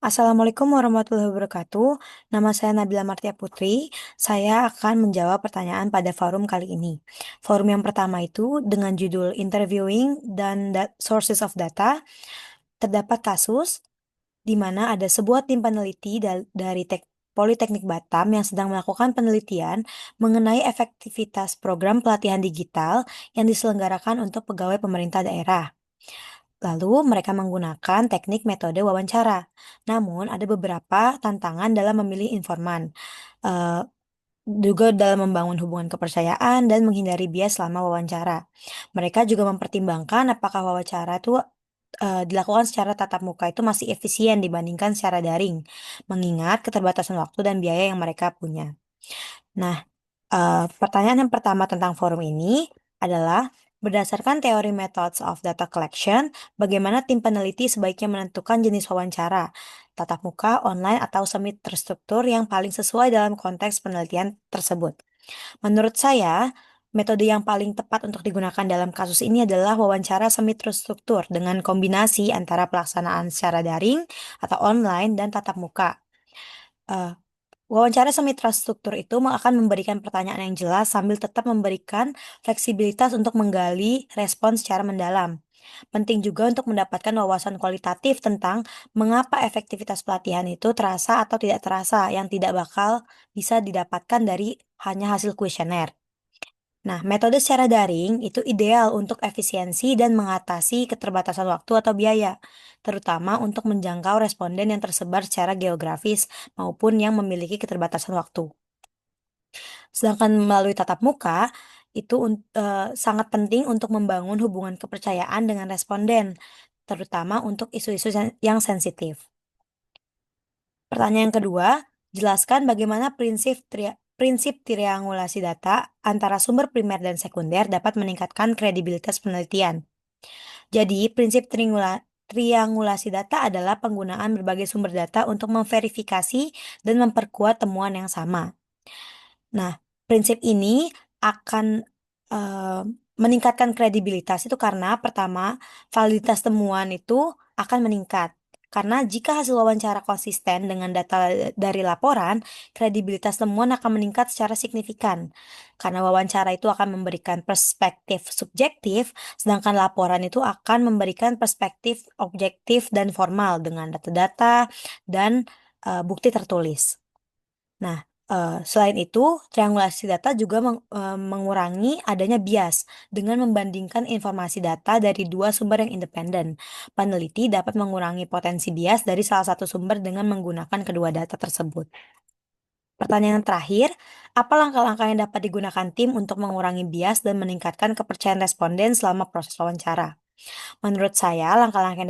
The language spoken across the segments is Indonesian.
Assalamualaikum warahmatullahi wabarakatuh. Nama saya Nabila Martia Putri. Saya akan menjawab pertanyaan pada forum kali ini. Forum yang pertama itu dengan judul Interviewing dan Sources of Data. Terdapat kasus di mana ada sebuah tim peneliti dari Politeknik Batam yang sedang melakukan penelitian mengenai efektivitas program pelatihan digital yang diselenggarakan untuk pegawai pemerintah daerah. Lalu mereka menggunakan teknik metode wawancara. Namun ada beberapa tantangan dalam memilih informan, eh, juga dalam membangun hubungan kepercayaan dan menghindari bias selama wawancara. Mereka juga mempertimbangkan apakah wawancara itu dilakukan secara tatap muka itu masih efisien dibandingkan secara daring, mengingat keterbatasan waktu dan biaya yang mereka punya. Nah, pertanyaan yang pertama tentang forum ini adalah, berdasarkan teori methods of data collection, bagaimana tim peneliti sebaiknya menentukan jenis wawancara, tatap muka, online, atau semi terstruktur yang paling sesuai dalam konteks penelitian tersebut? Menurut saya, metode yang paling tepat untuk digunakan dalam kasus ini adalah wawancara semi terstruktur dengan kombinasi antara pelaksanaan secara daring atau online dan tatap muka. Eh, Wawancara semi terstruktur itu akan memberikan pertanyaan yang jelas sambil tetap memberikan fleksibilitas untuk menggali respon secara mendalam. Penting juga untuk mendapatkan wawasan kualitatif tentang mengapa efektivitas pelatihan itu terasa atau tidak terasa yang tidak bakal bisa didapatkan dari hanya hasil kuesioner. Nah, metode secara daring itu ideal untuk efisiensi dan mengatasi keterbatasan waktu atau biaya, terutama untuk menjangkau responden yang tersebar secara geografis maupun yang memiliki keterbatasan waktu. Sedangkan melalui tatap muka, itu sangat penting untuk membangun hubungan kepercayaan dengan responden, terutama untuk isu-isu yang sensitif. Pertanyaan kedua, jelaskan bagaimana prinsip triangulasi data antara sumber primer dan sekunder dapat meningkatkan kredibilitas penelitian. Jadi, prinsip triangulasi data adalah penggunaan berbagai sumber data untuk memverifikasi dan memperkuat temuan yang sama. Nah, prinsip ini akan meningkatkan kredibilitas itu karena pertama, validitas temuan itu akan meningkat. Karena jika hasil wawancara konsisten dengan data dari laporan, kredibilitas temuan akan meningkat secara signifikan. Karena wawancara itu akan memberikan perspektif subjektif, sedangkan laporan itu akan memberikan perspektif objektif dan formal dengan data-data dan bukti tertulis. Nah, selain itu, triangulasi data juga mengurangi adanya bias dengan membandingkan informasi data dari dua sumber yang independen. Peneliti dapat mengurangi potensi bias dari salah satu sumber dengan menggunakan kedua data tersebut. Pertanyaan terakhir, apa langkah-langkah yang dapat digunakan tim untuk mengurangi bias dan meningkatkan kepercayaan responden selama proses wawancara? Menurut saya, langkah-langkah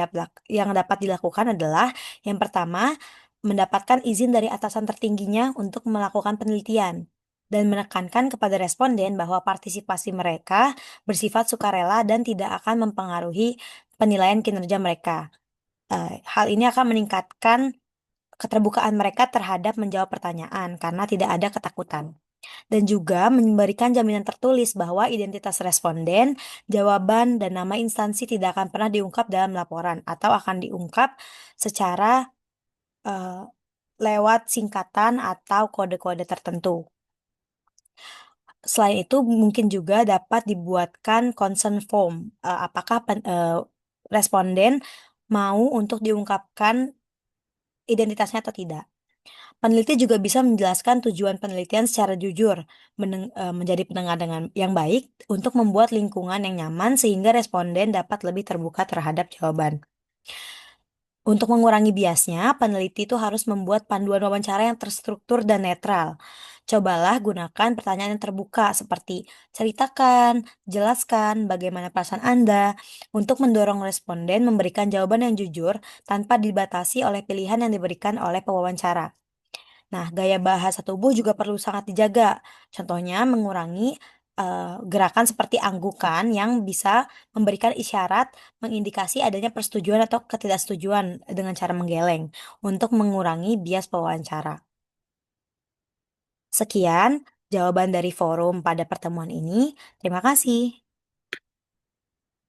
yang dapat dilakukan adalah yang pertama, mendapatkan izin dari atasan tertingginya untuk melakukan penelitian dan menekankan kepada responden bahwa partisipasi mereka bersifat sukarela dan tidak akan mempengaruhi penilaian kinerja mereka. Hal ini akan meningkatkan keterbukaan mereka terhadap menjawab pertanyaan karena tidak ada ketakutan. Dan juga memberikan jaminan tertulis bahwa identitas responden, jawaban, dan nama instansi tidak akan pernah diungkap dalam laporan atau akan diungkap secara eh, lewat singkatan atau kode-kode tertentu. Selain itu, mungkin juga dapat dibuatkan consent form. Apakah responden mau untuk diungkapkan identitasnya atau tidak. Peneliti juga bisa menjelaskan tujuan penelitian secara jujur, menjadi pendengar dengan yang baik untuk membuat lingkungan yang nyaman sehingga responden dapat lebih terbuka terhadap jawaban. Untuk mengurangi biasnya, peneliti itu harus membuat panduan wawancara yang terstruktur dan netral. Cobalah gunakan pertanyaan yang terbuka seperti ceritakan, jelaskan bagaimana perasaan Anda untuk mendorong responden memberikan jawaban yang jujur tanpa dibatasi oleh pilihan yang diberikan oleh pewawancara. Nah, gaya bahasa tubuh juga perlu sangat dijaga. Contohnya mengurangi gerakan seperti anggukan yang bisa memberikan isyarat mengindikasi adanya persetujuan atau ketidaksetujuan dengan cara menggeleng untuk mengurangi bias pewawancara. Sekian jawaban dari forum pada pertemuan ini. Terima kasih.